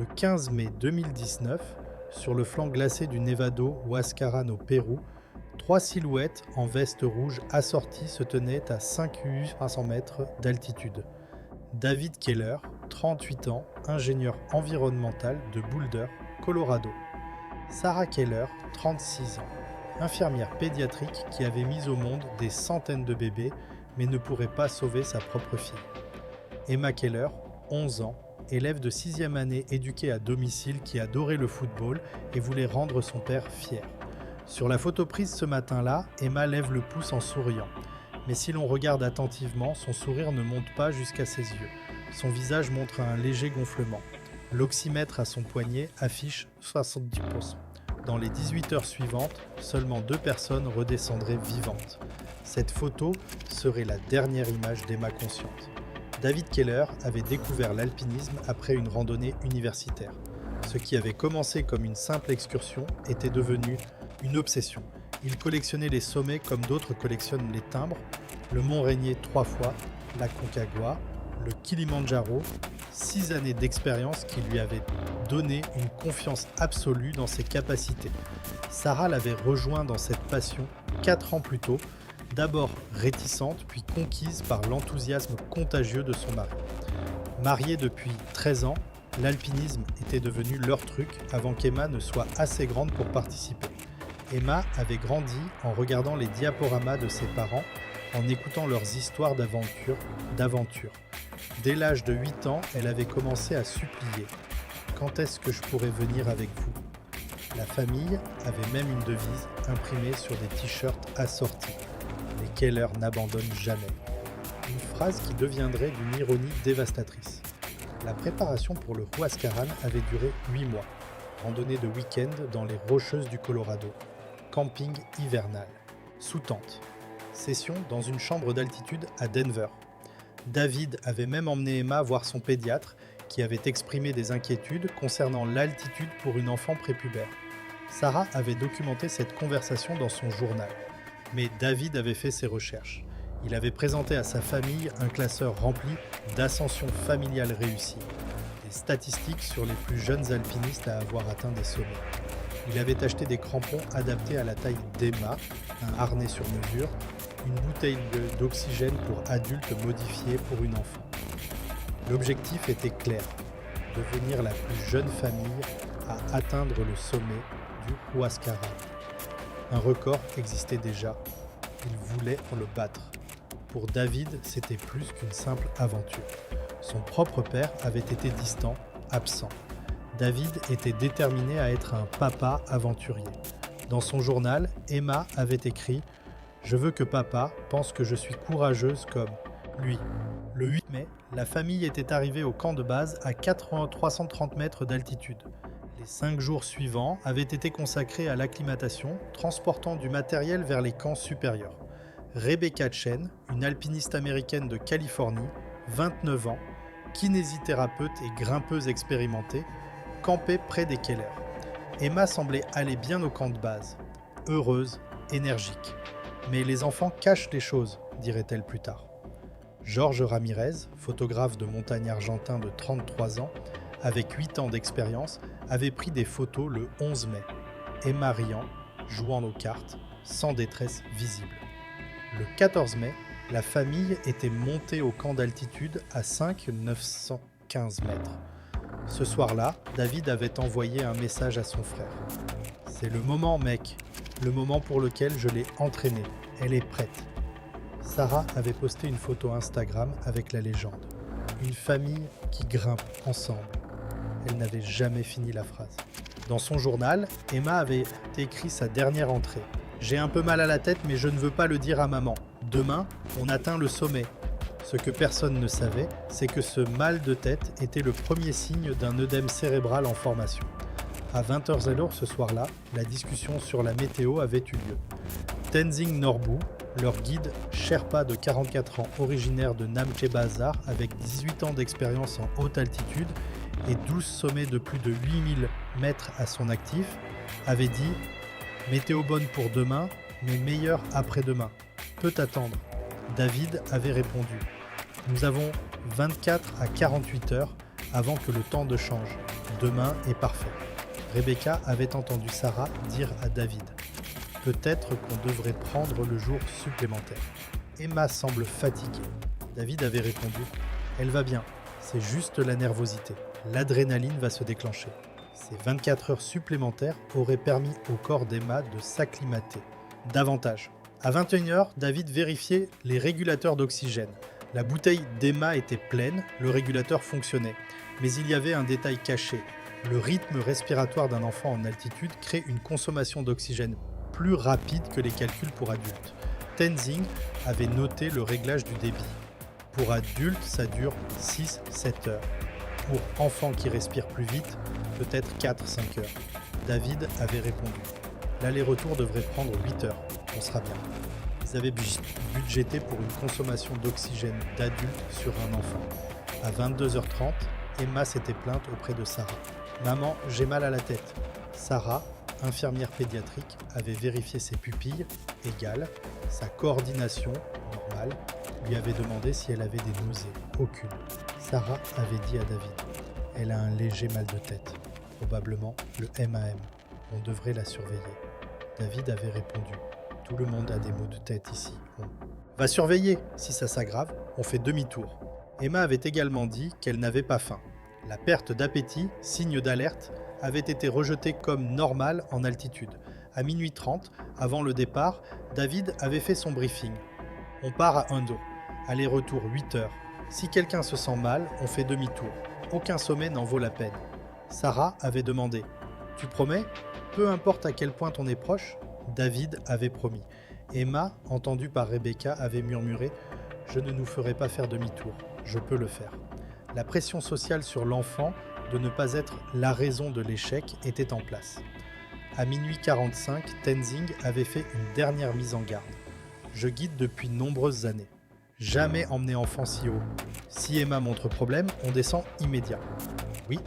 Le 15 mai 2019, sur le flanc glacé du Nevado Huascarán au Pérou, trois silhouettes en veste rouge assorties se tenaient à 500 mètres d'altitude. David Keller, 38 ans, ingénieur environnemental de Boulder, Colorado. Sarah Keller, 36 ans, infirmière pédiatrique qui avait mis au monde des centaines de bébés mais ne pourrait pas sauver sa propre fille. Emma Keller, 11 ans, élève de 6e année éduquée à domicile qui adorait le football et voulait rendre son père fier. Sur la photo prise ce matin-là, Emma lève le pouce en souriant. Mais si l'on regarde attentivement, son sourire ne monte pas jusqu'à ses yeux. Son visage montre un léger gonflement. L'oxymètre à son poignet affiche 70%. Dans les 18 heures suivantes, seulement 2 personnes redescendraient vivantes. Cette photo serait la dernière image d'Emma consciente. David Keller avait découvert l'alpinisme après une randonnée universitaire. Ce qui avait commencé comme une simple excursion était devenu une obsession. Il collectionnait les sommets comme d'autres collectionnent les timbres, le Mont Rainier 3 fois, la Concagua, le Kilimandjaro, 6 années d'expérience qui lui avaient donné une confiance absolue dans ses capacités. Sarah l'avait rejoint dans cette passion 4 ans plus tôt, d'abord réticente puis conquise par l'enthousiasme contagieux de son mari. Mariés depuis 13 ans, l'alpinisme était devenu leur truc avant qu'Emma ne soit assez grande pour participer. Emma avait grandi en regardant les diaporamas de ses parents, en écoutant leurs histoires d'aventure. Dès l'âge de 8 ans, elle avait commencé à supplier « Quand est-ce que je pourrais venir avec vous ?» La famille avait même une devise imprimée sur des t-shirts assortis. Les Keller n'abandonnent jamais. Une phrase qui deviendrait d'une ironie dévastatrice. La préparation pour le Huascarán avait duré 8 mois. Randonnée de week-end dans les Rocheuses du Colorado. Camping hivernal. Sous tente. Session dans une chambre d'altitude à Denver. David avait même emmené Emma voir son pédiatre qui avait exprimé des inquiétudes concernant l'altitude pour une enfant prépubère. Sarah avait documenté cette conversation dans son journal. Mais David avait fait ses recherches. Il avait présenté à sa famille un classeur rempli d'ascensions familiales réussies. Des statistiques sur les plus jeunes alpinistes à avoir atteint des sommets. Il avait acheté des crampons adaptés à la taille d'Emma, un harnais sur mesure, une bouteille d'oxygène pour adultes modifiée pour une enfant. L'objectif était clair, devenir la plus jeune famille à atteindre le sommet du Huascarán. Un record existait déjà, il voulait le battre. Pour David, c'était plus qu'une simple aventure. Son propre père avait été distant, absent. David était déterminé à être un papa aventurier. Dans son journal, Emma avait écrit « Je veux que papa pense que je suis courageuse comme lui ». Le 8 mai, la famille était arrivée au camp de base à 330 mètres d'altitude. Les 5 jours suivants avaient été consacrés à l'acclimatation, transportant du matériel vers les camps supérieurs. Rebecca Chen, une alpiniste américaine de Californie, 29 ans, kinésithérapeute et grimpeuse expérimentée, campait près des Keller. Emma semblait aller bien au camp de base, heureuse, énergique. Mais les enfants cachent les choses, dirait-elle plus tard. Georges Ramirez, photographe de montagne argentin de 33 ans, avec 8 ans d'expérience, avait pris des photos le 11 mai. Emma riant, jouant aux cartes, sans détresse visible. Le 14 mai, la famille était montée au camp d'altitude à 915 mètres. Ce soir-là, David avait envoyé un message à son frère. « C'est le moment, mec, le moment pour lequel je l'ai entraînée. Elle est prête. » Sarah avait posté une photo Instagram avec la légende. Une famille qui grimpe ensemble. Elle n'avait jamais fini la phrase. Dans son journal, Emma avait écrit sa dernière entrée. « J'ai un peu mal à la tête, mais je ne veux pas le dire à maman. Demain, on atteint le sommet. » Ce que personne ne savait, c'est que ce mal de tête était le premier signe d'un œdème cérébral en formation. À 20h00 ce soir-là, la discussion sur la météo avait eu lieu. Tenzing Norbu, leur guide Sherpa de 44 ans originaire de Namche Bazaar avec 18 ans d'expérience en haute altitude et 12 sommets de plus de 8000 mètres à son actif, avait dit « Météo bonne pour demain, mais meilleure après-demain. Peut attendre. » David avait répondu « Nous avons 24 à 48 heures avant que le temps ne change. Demain est parfait. Rebecca avait entendu Sarah dire à David « Peut-être qu'on devrait prendre le jour supplémentaire. » Emma semble fatiguée. David avait répondu « Elle va bien, c'est juste la nervosité. L'adrénaline va se déclencher. » Ces 24 heures supplémentaires auraient permis au corps d'Emma de s'acclimater. Davantage. À 21h, David vérifiait les régulateurs d'oxygène. La bouteille d'Emma était pleine, le régulateur fonctionnait. Mais il y avait un détail caché. Le rythme respiratoire d'un enfant en altitude crée une consommation d'oxygène plus rapide que les calculs pour adultes. Tenzing avait noté le réglage du débit. Pour adultes, ça dure 6-7 heures. Pour enfants qui respirent plus vite, peut-être 4-5 heures. David avait répondu. L'aller-retour devrait prendre 8 heures. On sera bien. Ils avaient budgété pour une consommation d'oxygène d'adulte sur un enfant. À 22h30, Emma s'était plainte auprès de Sarah. « Maman, j'ai mal à la tête. » Sarah, infirmière pédiatrique, avait vérifié ses pupilles, égales, sa coordination, normale, lui avait demandé si elle avait des nausées. Aucune. Sarah avait dit à David « Elle a un léger mal de tête. Probablement le MAM. On devrait la surveiller. » David avait répondu « Tout le monde a des maux de tête ici. On va surveiller. Si ça s'aggrave, on fait demi-tour. » Emma avait également dit qu'elle n'avait pas faim. La perte d'appétit, signe d'alerte, avait été rejetée comme normale en altitude. À minuit 30, avant le départ, David avait fait son briefing. On part à Ando. Aller-retour 8 heures. Si quelqu'un se sent mal, on fait demi-tour. Aucun sommet n'en vaut la peine. Sarah avait demandé « Tu promets ? Peu importe à quel point on est proche ?» David avait promis. Emma, entendue par Rebecca, avait murmuré « Je ne nous ferai pas faire demi-tour. Je peux le faire. » La pression sociale sur l'enfant de ne pas être la raison de l'échec était en place. À minuit 45, Tenzing avait fait une dernière mise en garde. Je guide depuis nombreuses années. Jamais emmener enfant si haut. Si Emma montre problème, on descend immédiat. Oui,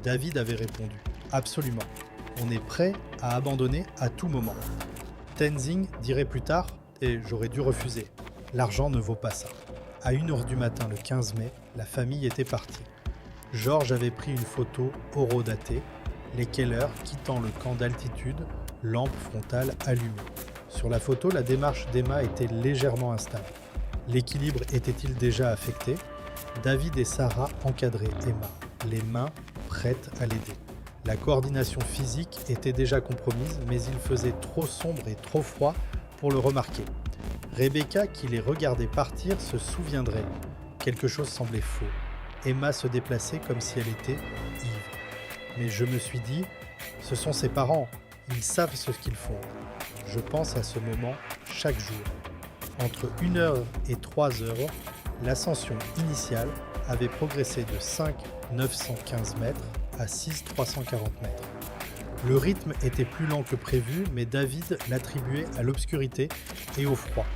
David avait répondu. Absolument. On est prêt à abandonner à tout moment. Tenzing dirait plus tard, et j'aurais dû refuser. L'argent ne vaut pas ça. À 1h du matin le 15 mai, la famille était partie. George avait pris une photo horodatée, les Keller quittant le camp d'altitude, lampe frontale allumée. Sur la photo, la démarche d'Emma était légèrement instable. L'équilibre était-il déjà affecté ? David et Sarah encadraient Emma, les mains prêtes à l'aider. La coordination physique était déjà compromise, mais il faisait trop sombre et trop froid pour le remarquer. Rebecca, qui les regardait partir, se souviendrait. Quelque chose semblait faux. Emma se déplaçait comme si elle était ivre. Mais je me suis dit, ce sont ses parents, ils savent ce qu'ils font. Je pense à ce moment chaque jour. Entre 1h et 3h, l'ascension initiale avait progressé de 5 915 mètres à 6 340 mètres. Le rythme était plus lent que prévu, mais David l'attribuait à l'obscurité et au froid.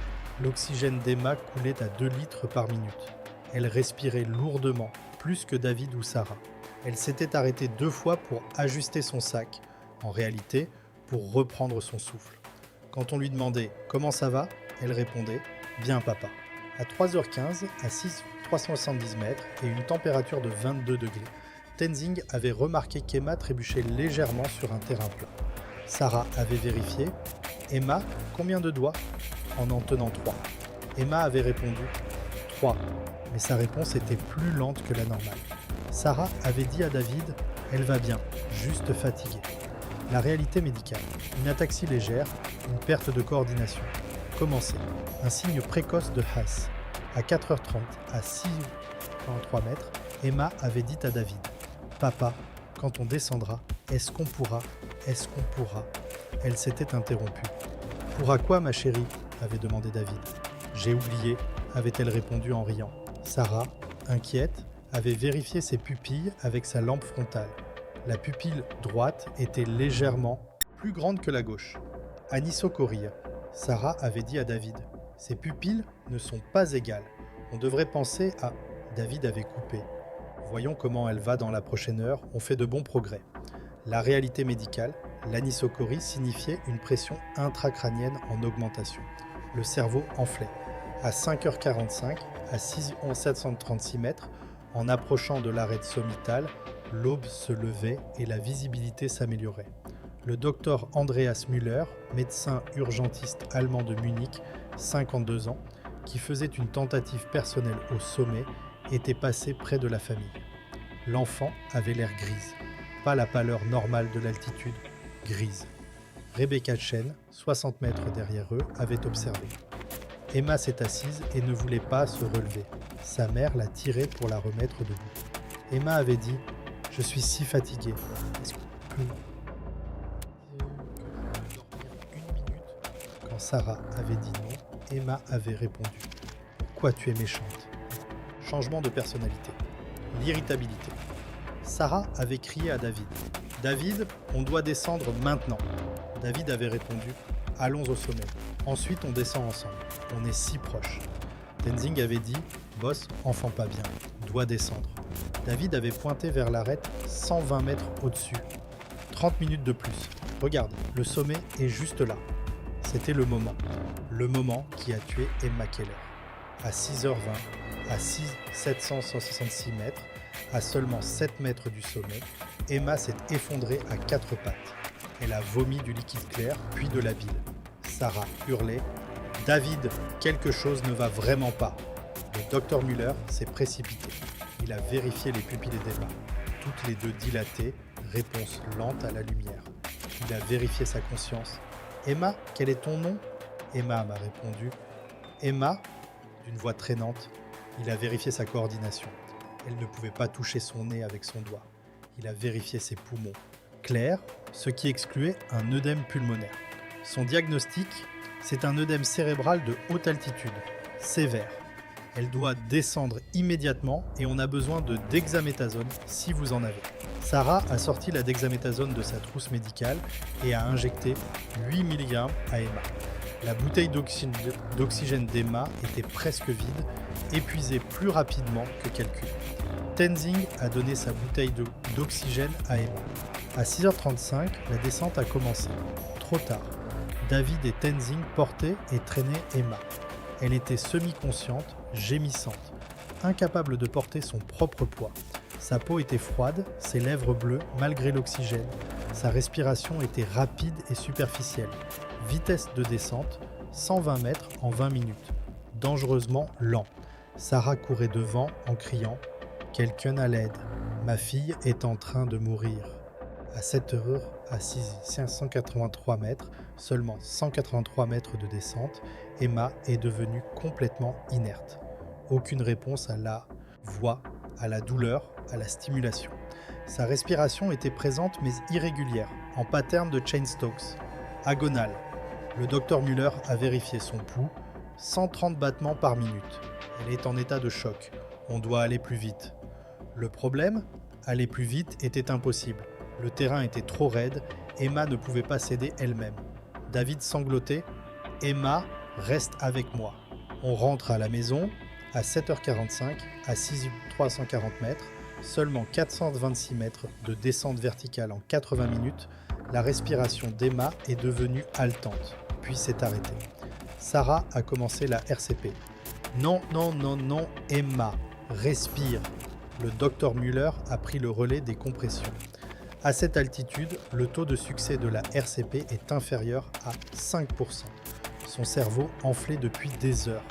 L'oxygène d'Emma coulait à 2 litres par minute. Elle respirait lourdement, plus que David ou Sarah. Elle s'était arrêtée 2 fois pour ajuster son sac, en réalité, pour reprendre son souffle. Quand on lui demandait « Comment ça va ?», elle répondait « Bien papa ». À 3h15, à 6 370 mètres et une température de 22 degrés, Tenzing avait remarqué qu'Emma trébuchait légèrement sur un terrain plat. Sarah avait vérifié « Emma, combien de doigts ?» en tenant 3. Emma avait répondu « 3 », mais sa réponse était plus lente que la normale. Sarah avait dit à David « Elle va bien, juste fatiguée ». La réalité médicale, une ataxie légère, une perte de coordination. Commencé, un signe précoce de Haas. À 4h30, à 6,3 mètres, Emma avait dit à David « Papa, quand on descendra, est-ce qu'on pourra ? Est-ce qu'on pourra ?» Elle s'était interrompue. « Pourra quoi, ma chérie ?» avait demandé David. « J'ai oublié », avait-elle répondu en riant. Sarah, inquiète, avait vérifié ses pupilles avec sa lampe frontale. La pupille droite était légèrement plus grande que la gauche. Anisocorie. Sarah avait dit à David « Ses pupilles ne sont pas égales. On devrait penser à… » David avait coupé. « Voyons comment elle va dans la prochaine heure, on fait de bons progrès. » La réalité médicale, l'anisocorie signifiait une pression intracrânienne en augmentation. Le cerveau enflait. À 5h45, à 6 736 mètres, en approchant de l'arête sommitale, L'aube se levait et la visibilité s'améliorait. Le docteur Andreas Müller, médecin urgentiste allemand de Munich, 52 ans, qui faisait une tentative personnelle au sommet, était passé près de la famille. L'enfant avait l'air grise, pas la pâleur normale de l'altitude, grise. Rebecca Chen, 60 mètres derrière eux, avait observé. Emma s'est assise et ne voulait pas se relever. Sa mère l'a tirée pour la remettre debout. Emma avait dit « Je suis si fatiguée. Est-ce qu'on peut dormir une minute ?» Quand Sarah avait dit non, Emma avait répondu « Pourquoi tu es méchante ?» Changement de personnalité. L'irritabilité. Sarah avait crié à David « David, on doit descendre maintenant !» David avait répondu « Allons au sommet. Ensuite, on descend ensemble. On est si proches. » Tenzing avait dit « Boss, enfant pas bien, doit descendre. » David avait pointé vers l'arête 120 mètres au-dessus. 30 minutes de plus. Regarde, le sommet est juste là. C'était le moment. Le moment qui a tué Emma Keller. À 6h20, à 766 mètres, à seulement 7 mètres du sommet, Emma s'est effondrée à quatre pattes. Elle a vomi du liquide clair, puis de la bile. Sarah hurlait « David, quelque chose ne va vraiment pas !» Le docteur Müller s'est précipité. Il a vérifié les pupilles d'Emma, toutes les deux dilatées, réponse lente à la lumière. Il a vérifié sa conscience. « Emma, quel est ton nom ?» Emma m'a répondu. « Emma ?» d'une voix traînante. Il a vérifié sa coordination. Elle ne pouvait pas toucher son nez avec son doigt. Il a vérifié ses poumons. Clair, ce qui excluait un œdème pulmonaire. Son diagnostic, c'est un œdème cérébral de haute altitude, sévère. Elle doit descendre immédiatement et on a besoin de dexaméthasone si vous en avez. Sarah a sorti la dexaméthasone de sa trousse médicale et a injecté 8 mg à Emma. La bouteille d'oxygène d'Emma était presque vide, épuisée plus rapidement que calculé. Tenzing a donné sa bouteille d'oxygène à Emma. À 6h35, la descente a commencé. Trop tard. David et Tenzing portaient et traînaient Emma. Elle était semi-consciente, gémissante, incapable de porter son propre poids. Sa peau était froide, ses lèvres bleues malgré l'oxygène. Sa respiration était rapide et superficielle. Vitesse de descente, 120 mètres en 20 minutes. Dangereusement lent. Sarah courait devant en criant « Quelqu'un à l'aide, ma fille est en train de mourir ». À 7h, à 583 mètres, seulement 183 mètres de descente, Emma est devenue complètement inerte. Aucune réponse à la voix, à la douleur, à la stimulation. Sa respiration était présente mais irrégulière, en pattern de Cheyne-Stokes, agonale. Le docteur Müller a vérifié son pouls, 130 battements par minute. Elle est en état de choc. On doit aller plus vite. Le problème, aller plus vite était impossible. Le terrain était trop raide, Emma ne pouvait pas céder elle-même. David sanglotait « Emma, reste avec moi ». On rentre à la maison, à 7h45, à 6340 mètres, seulement 426 mètres de descente verticale en 80 minutes, la respiration d'Emma est devenue haletante, puis s'est arrêtée. Sarah a commencé la RCP. « Non, non, non, non, Emma, respire ». Le docteur Müller a pris le relais des compressions. À cette altitude, le taux de succès de la RCP est inférieur à 5%. Son cerveau enflait depuis des heures.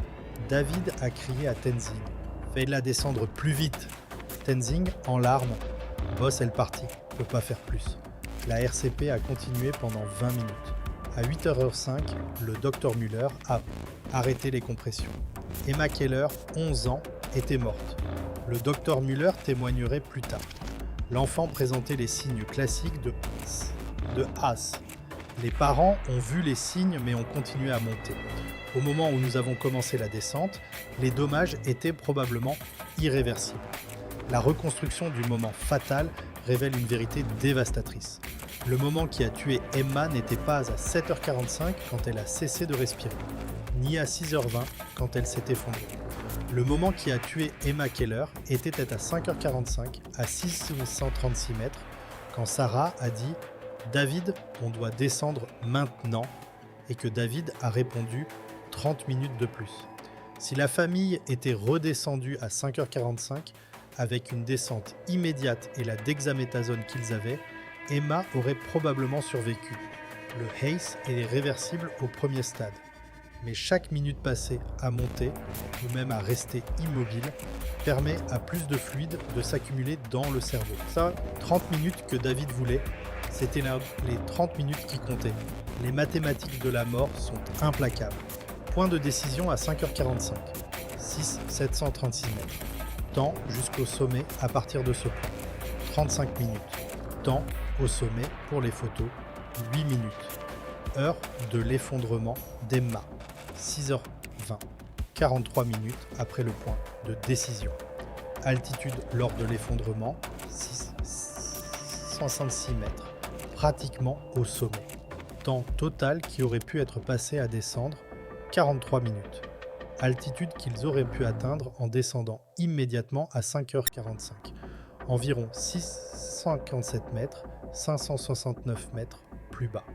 David a crié à Tenzing « Fais-la descendre plus vite !» Tenzing, en larmes « Boss, elle partit, peut pas faire plus ». La RCP a continué pendant 20 minutes. À 8h05, le docteur Müller a arrêté les compressions. Emma Keller, 11 ans, était morte. Le docteur Müller témoignerait plus tard. L'enfant présentait les signes classiques de Haas. Les parents ont vu les signes mais ont continué à monter. Au moment où nous avons commencé la descente, les dommages étaient probablement irréversibles. La reconstruction du moment fatal révèle une vérité dévastatrice. Le moment qui a tué Emma n'était pas à 7h45 quand elle a cessé de respirer, ni à 6h20 quand elle s'est effondrée. Le moment qui a tué Emma Keller était à 5h45 à 636 mètres quand Sarah a dit « David, on doit descendre maintenant » et que David a répondu « 30 minutes de plus ». Si la famille était redescendue à 5h45, avec une descente immédiate et la dexaméthasone qu'ils avaient, Emma aurait probablement survécu. Le HACE est réversible au premier stade. Mais chaque minute passée à monter, ou même à rester immobile, permet à plus de fluide de s'accumuler dans le cerveau. Ça, 30 minutes que David voulait, c'était là les 30 minutes qui comptaient. Les mathématiques de la mort sont implacables. Point de décision à 5h45, 736 mètres. Temps jusqu'au sommet à partir de ce point, 35 minutes. Temps au sommet pour les photos, 8 minutes. Heure de l'effondrement d'Emma, 6h20, 43 minutes après le point de décision. Altitude lors de l'effondrement, 666 mètres, pratiquement au sommet. Temps total qui aurait pu être passé à descendre, 43 minutes. Altitude qu'ils auraient pu atteindre en descendant immédiatement à 5h45. Environ 657 mètres, 569 mètres plus bas.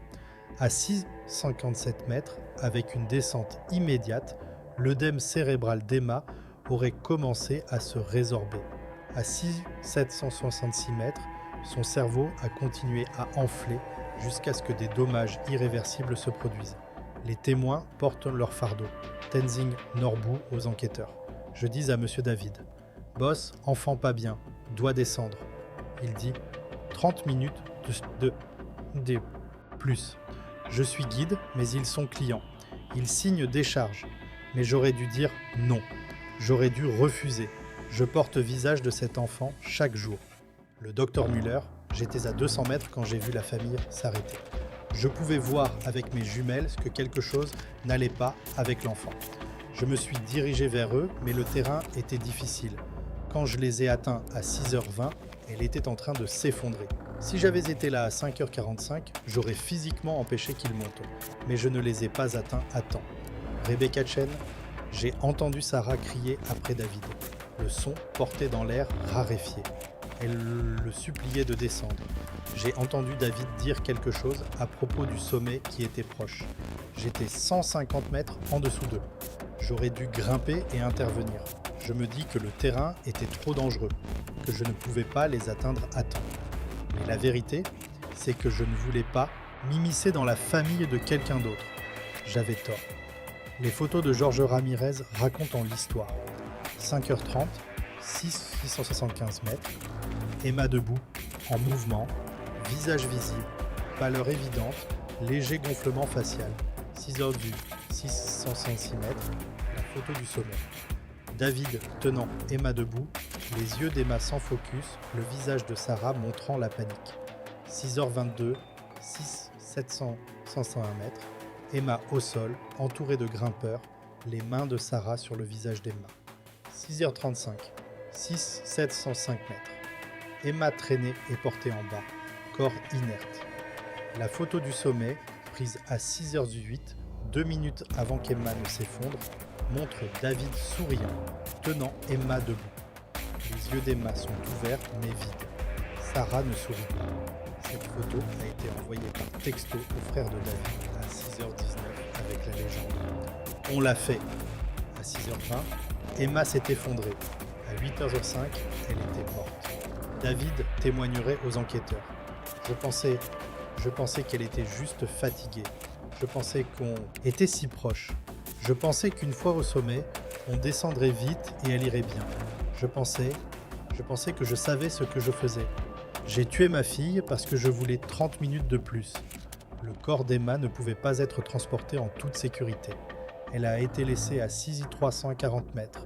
À 657 mètres, avec une descente immédiate, l'œdème cérébral d'Emma aurait commencé à se résorber. À 766 mètres, son cerveau a continué à enfler jusqu'à ce que des dommages irréversibles se produisent. Les témoins portent leur fardeau. Tenzing Norbu aux enquêteurs. Je dis à Monsieur David, « Boss, enfant pas bien, doit descendre. » Il dit, « 30 minutes de plus. Je suis guide, mais ils sont clients. Ils signent des charges. Mais j'aurais dû dire non. J'aurais dû refuser. Je porte visage de cet enfant chaque jour. » Le docteur Müller, j'étais à 200 mètres quand j'ai vu la famille s'arrêter. Je pouvais voir avec mes jumelles que quelque chose n'allait pas avec l'enfant. Je me suis dirigé vers eux, mais le terrain était difficile. Quand je les ai atteints à 6h20, elle était en train de s'effondrer. Si j'avais été là à 5h45, j'aurais physiquement empêché qu'ils montent. Mais je ne les ai pas atteints à temps. Rebecca Chen, j'ai entendu Sarah crier après David. Le son portait dans l'air raréfié. Elle le suppliait de descendre. J'ai entendu David dire quelque chose à propos du sommet qui était proche. J'étais 150 mètres en dessous d'eux. J'aurais dû grimper et intervenir. Je me dis que le terrain était trop dangereux, que je ne pouvais pas les atteindre à temps. Mais la vérité, c'est que je ne voulais pas m'immiscer dans la famille de quelqu'un d'autre. J'avais tort. Les photos de Georges Ramirez racontent l'histoire. 5h30, 675 mètres, Emma debout, en mouvement, visage visible, pâleur évidente, léger gonflement facial. 6h de vue, 666 mètres, la photo du sommet. David tenant Emma debout, les yeux d'Emma sans focus, le visage de Sarah montrant la panique. 6h22, 701 mètres, Emma au sol, entourée de grimpeurs, les mains de Sarah sur le visage d'Emma. 6h35, 705 mètres. Emma traînée et portée en bas, corps inerte. La photo du sommet, prise à 6h08, 2 minutes avant qu'Emma ne s'effondre, montre David souriant, tenant Emma debout. Les yeux d'Emma sont ouverts mais vides. Sarah ne sourit pas. Cette photo a été envoyée par texto au frère de David à 6h19 avec la légende. On l'a fait. À 6h20, Emma s'est effondrée. À 8h05, elle était morte. David témoignerait aux enquêteurs. Je pensais qu'elle était juste fatiguée. Je pensais qu'on était si proche. Je pensais qu'une fois au sommet, on descendrait vite et elle irait bien. Je pensais que je savais ce que je faisais. J'ai tué ma fille parce que je voulais 30 minutes de plus. Le corps d'Emma ne pouvait pas être transporté en toute sécurité. Elle a été laissée à 6340 mètres.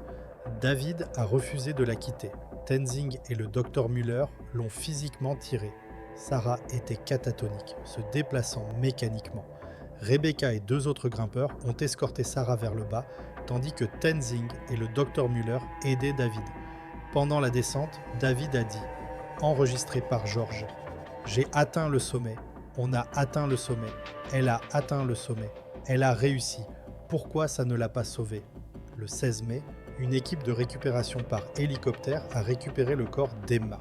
David a refusé de la quitter. Tenzing et le docteur Müller l'ont physiquement tirée. Sarah était catatonique, se déplaçant mécaniquement. Rebecca et 2 autres grimpeurs ont escorté Sarah vers le bas, tandis que Tenzing et le docteur Müller aidaient David. Pendant la descente, David a dit, enregistré par Georges, « J'ai atteint le sommet. On a atteint le sommet. Elle a atteint le sommet. Elle a réussi. Pourquoi ça ne l'a pas sauvée ?» Le 16 mai, une équipe de récupération par hélicoptère a récupéré le corps d'Emma.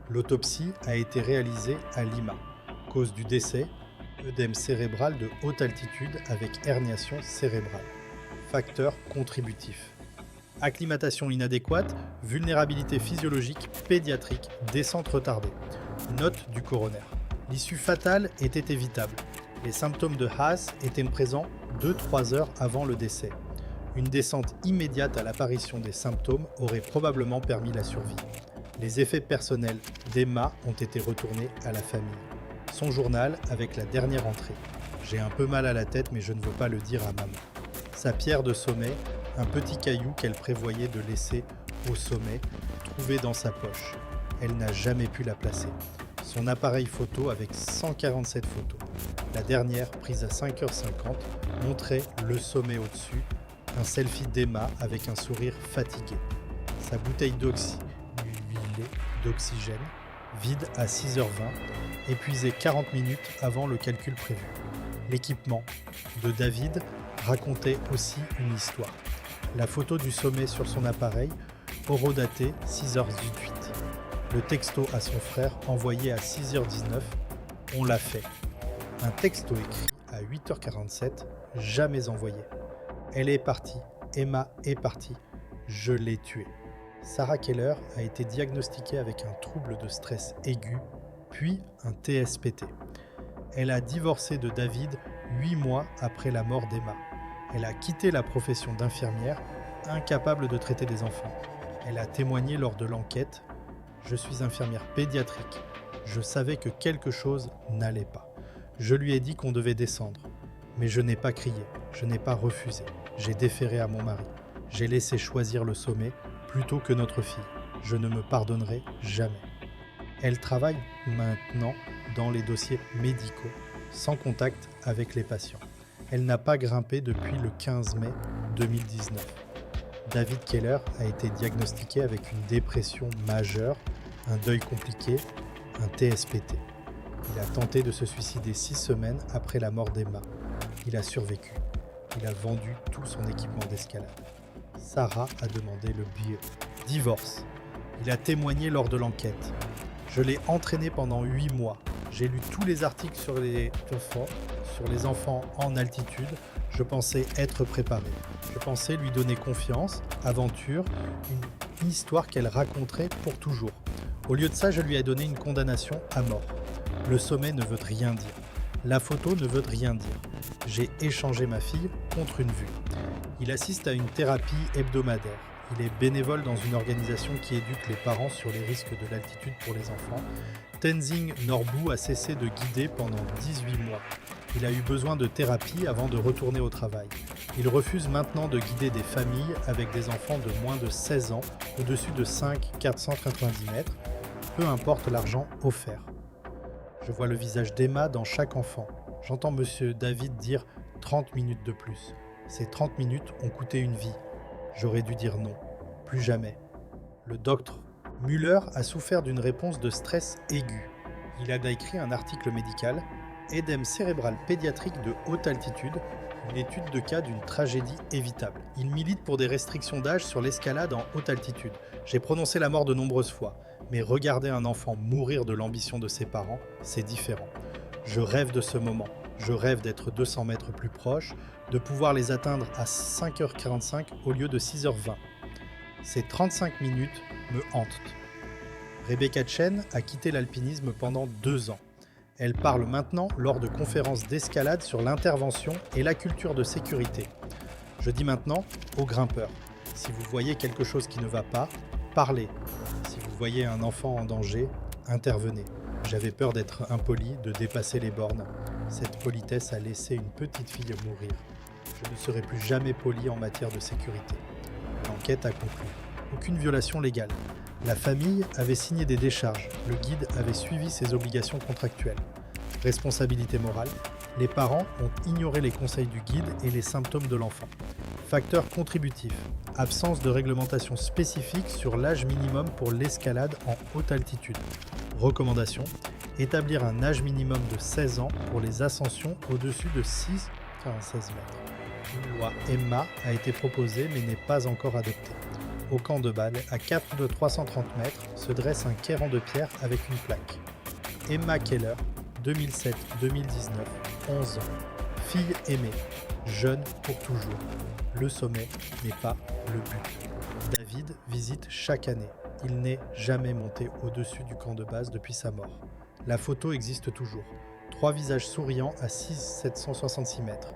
L'autopsie a été réalisée à Lima. Cause du décès, œdème cérébral de haute altitude avec herniation cérébrale. Facteur contributif. Acclimatation inadéquate, vulnérabilité physiologique pédiatrique, descente retardée. Note du coroner. L'issue fatale était évitable. Les symptômes de Haas étaient présents 2-3 heures avant le décès. Une descente immédiate à l'apparition des symptômes aurait probablement permis la survie. Les effets personnels d'Emma ont été retournés à la famille. Son journal avec la dernière entrée. J'ai un peu mal à la tête mais je ne veux pas le dire à maman. Sa pierre de sommet, un petit caillou qu'elle prévoyait de laisser au sommet, trouvé dans sa poche. Elle n'a jamais pu la placer. Son appareil photo avec 147 photos. La dernière, prise à 5h50, montrait le sommet au-dessus, un selfie d'Emma avec un sourire fatigué. Sa bouteille d'oxygène, vide à 6h20, épuisée 40 minutes avant le calcul prévu. L'équipement de David racontait aussi une histoire. La photo du sommet sur son appareil, horodatée 6h18. Le texto à son frère envoyé à 6h19, on l'a fait. Un texto écrit à 8h47, jamais envoyé. Elle est partie, Emma est partie, je l'ai tuée. Sarah Keller a été diagnostiquée avec un trouble de stress aigu, puis un TSPT. Elle a divorcé de David 8 mois après la mort d'Emma. Elle a quitté la profession d'infirmière, incapable de traiter des enfants. Elle a témoigné lors de l'enquête. Je suis infirmière pédiatrique. Je savais que quelque chose n'allait pas. Je lui ai dit qu'on devait descendre. Mais je n'ai pas crié, je n'ai pas refusé. J'ai déféré à mon mari. J'ai laissé choisir le sommet plutôt que notre fille. Je ne me pardonnerai jamais. Elle travaille maintenant dans les dossiers médicaux, sans contact avec les patients. Elle n'a pas grimpé depuis le 15 mai 2019. David Keller a été diagnostiqué avec une dépression majeure, un deuil compliqué, un TSPT. Il a tenté de se suicider 6 semaines après la mort d'Emma. Il a survécu. Il a vendu tout son équipement d'escalade. Sarah a demandé le billet. Divorce. Il a témoigné lors de l'enquête. Je l'ai entraîné pendant 8 mois. J'ai lu tous les articles sur les enfants en altitude. Je pensais être préparé. Je pensais lui donner confiance, aventure, une histoire qu'elle raconterait pour toujours. Au lieu de ça, je lui ai donné une condamnation à mort. Le sommet ne veut rien dire. La photo ne veut rien dire. J'ai échangé ma fille contre une vue. Il assiste à une thérapie hebdomadaire. Il est bénévole dans une organisation qui éduque les parents sur les risques de l'altitude pour les enfants. Tenzing Norbu a cessé de guider pendant 18 mois. Il a eu besoin de thérapie avant de retourner au travail. Il refuse maintenant de guider des familles avec des enfants de moins de 16 ans au-dessus de 5,490 mètres, peu importe l'argent offert. Je vois le visage d'Emma dans chaque enfant. J'entends monsieur David dire 30 minutes de plus. Ces 30 minutes ont coûté une vie. J'aurais dû dire non. Plus jamais. Le docteur Müller a souffert d'une réponse de stress aigu. Il a écrit un article médical, Édème cérébral pédiatrique de haute altitude, une étude de cas d'une tragédie évitable. Il milite pour des restrictions d'âge sur l'escalade en haute altitude. J'ai prononcé la mort de nombreuses fois, mais regarder un enfant mourir de l'ambition de ses parents, c'est différent. Je rêve de ce moment. Je rêve d'être 200 mètres plus proche, de pouvoir les atteindre à 5h45 au lieu de 6h20. Ces 35 minutes me hantent. Rebecca Chen a quitté l'alpinisme pendant 2 ans. Elle parle maintenant lors de conférences d'escalade sur l'intervention et la culture de sécurité. Je dis maintenant aux grimpeurs, si vous voyez quelque chose qui ne va pas, parlez. Si vous voyez un enfant en danger, intervenez. J'avais peur d'être impoli, de dépasser les bornes. Cette politesse a laissé une petite fille mourir. Je ne serai plus jamais poli en matière de sécurité. L'enquête a conclu. Aucune violation légale. La famille avait signé des décharges. Le guide avait suivi ses obligations contractuelles. Responsabilité morale. Les parents ont ignoré les conseils du guide et les symptômes de l'enfant. Facteur contributif. Absence de réglementation spécifique sur l'âge minimum pour l'escalade en haute altitude. Recommandation. Établir un âge minimum de 16 ans pour les ascensions au-dessus de 6,16 mètres. Une loi Emma a été proposée mais n'est pas encore adoptée. Au camp de Bâle, à 4 de 330 mètres, se dresse un cairn de pierre avec une plaque. Emma Keller, 2007-2019, 11 ans. Fille aimée, jeune pour toujours. Le sommet n'est pas le but. David visite chaque année. Il n'est jamais monté au-dessus du camp de base depuis sa mort. La photo existe toujours. 3 visages souriants à 766 mètres.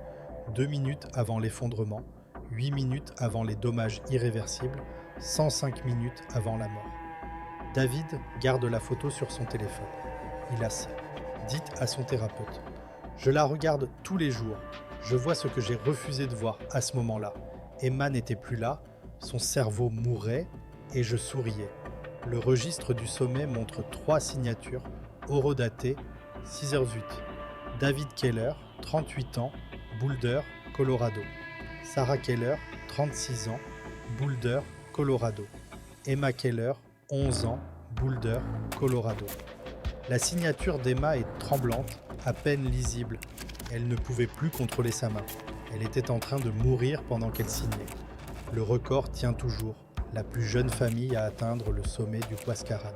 2 minutes avant l'effondrement, 8 minutes avant les dommages irréversibles, 105 minutes avant la mort. David garde la photo sur son téléphone. Il a ça. Dites à son thérapeute. Je la regarde tous les jours. Je vois ce que j'ai refusé de voir à ce moment-là. Emma n'était plus là, son cerveau mourait et je souriais. Le registre du sommet montre 3 signatures, horodatées 6h08. David Keller, 38 ans, Boulder, Colorado. Sarah Keller, 36 ans, Boulder, Colorado. Emma Keller, 11 ans, Boulder, Colorado. La signature d'Emma est tremblante, à peine lisible. Elle ne pouvait plus contrôler sa main. Elle était en train de mourir pendant qu'elle signait. Le record tient toujours. La plus jeune famille à atteindre le sommet du Huascarán.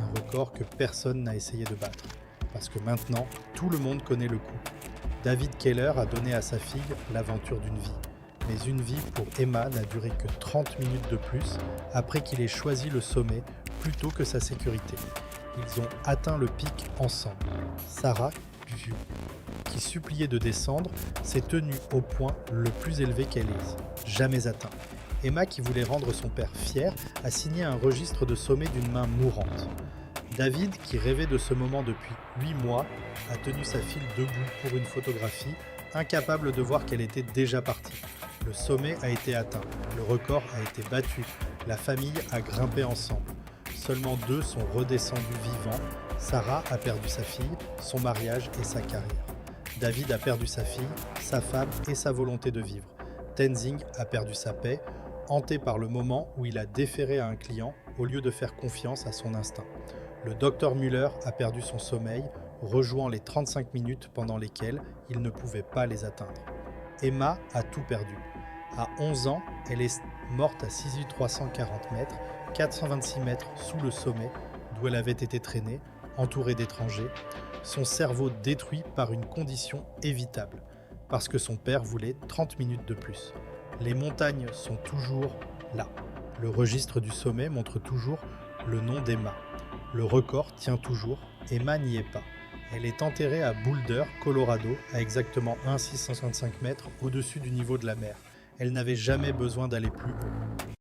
Un record que personne n'a essayé de battre. Parce que maintenant, tout le monde connaît le coup. David Keller a donné à sa fille l'aventure d'une vie. Mais une vie pour Emma n'a duré que 30 minutes de plus après qu'il ait choisi le sommet plutôt que sa sécurité. Ils ont atteint le pic ensemble. Sarah, qui suppliait de descendre, s'est tenue au point le plus élevé qu'elle ait jamais atteint. Emma, qui voulait rendre son père fier, a signé un registre de sommet d'une main mourante. David, qui rêvait de ce moment depuis 8 mois, a tenu sa fille debout pour une photographie, incapable de voir qu'elle était déjà partie. Le sommet a été atteint, le record a été battu, la famille a grimpé ensemble. Seulement 2 sont redescendus vivants. Sarah a perdu sa fille, son mariage et sa carrière. David a perdu sa fille, sa femme et sa volonté de vivre. Tenzing a perdu sa paix, hanté par le moment où il a déféré à un client au lieu de faire confiance à son instinct. Le docteur Müller a perdu son sommeil, rejouant les 35 minutes pendant lesquelles il ne pouvait pas les atteindre. Emma a tout perdu. À 11 ans, elle est morte à 6340 mètres, 426 mètres sous le sommet d'où elle avait été traînée, entourée d'étrangers, son cerveau détruit par une condition évitable, parce que son père voulait 30 minutes de plus. Les montagnes sont toujours là. Le registre du sommet montre toujours le nom d'Emma. Le record tient toujours, Emma n'y est pas. Elle est enterrée à Boulder, Colorado, à exactement 1,665 mètres au-dessus du niveau de la mer. Elle n'avait jamais besoin d'aller plus haut.